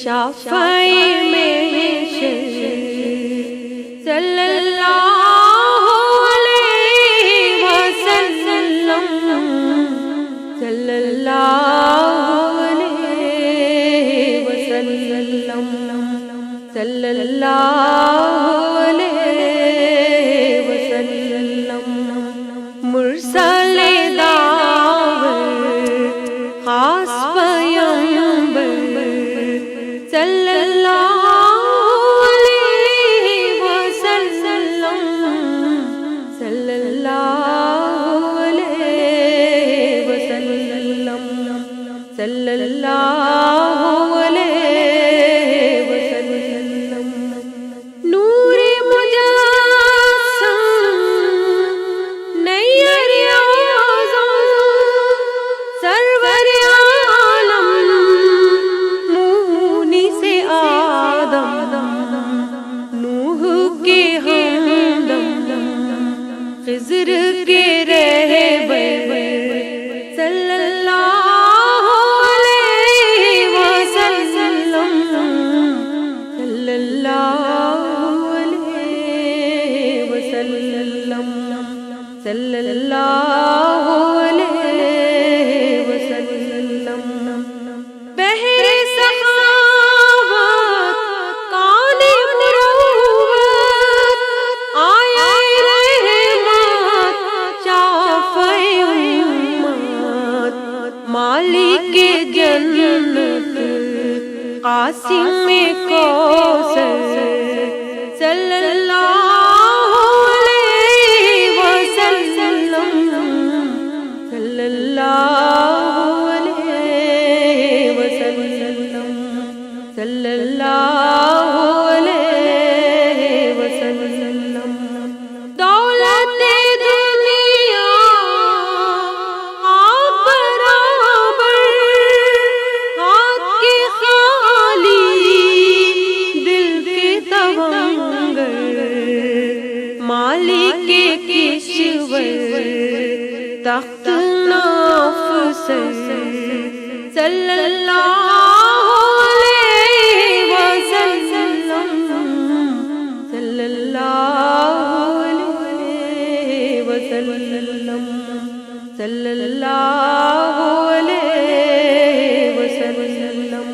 شافعِ محشر صلی اللہ علیہ وسلم، صلی اللہ علیہ وسلم، صلی اللہ علیہ وسلم، مرسل داور خاص پیغمبر صلی اللہ علیہ وسلم، صلی اللہ علیہ وسلم، صلی اللہ علیہ وسلم، نور مجسم نیر اعظم سرور عالم مونس آدم نوح کے ہمدم خضر کے رہبر صلی اللہ علیہ وسلم، صلی اللہ علیہ وسلم، صلی اللہ علیہ وسلم، بحر سخاوت کان مروت آیا رحمت شافع امت مالک جنت قاسم کوثر صلی اللہ علیہ وسلم، صلی اللہ علیہ وسلم، صلی اللہ علیہ وسلم، دولت دنیا آگ برابر ہاتھ کے خالی دل کے تونگر مالک کشور تخت نافسر صلی اللہ علیہ وسلم، صلی اللہ علیہ وسلم، صلی اللہ علیہ وسلم،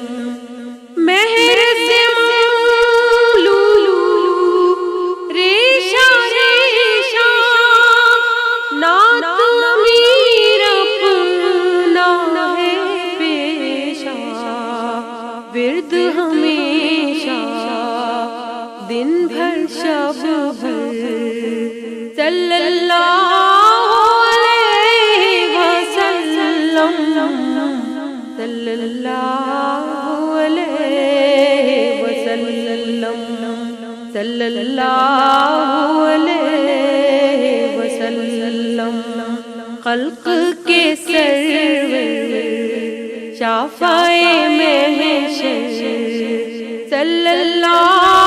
مہر سے مولولو ریشہ ریشہ نعت امیر اپنا ہے پیشہ ورد ہمیشہ دن بھر شب بھر صلی اللہ علیہ وسلم، صلی اللہ علیہ وسلم، صلی اللہ علیہ وسلم، خلق کے سرور شافع محشر صلی اللہ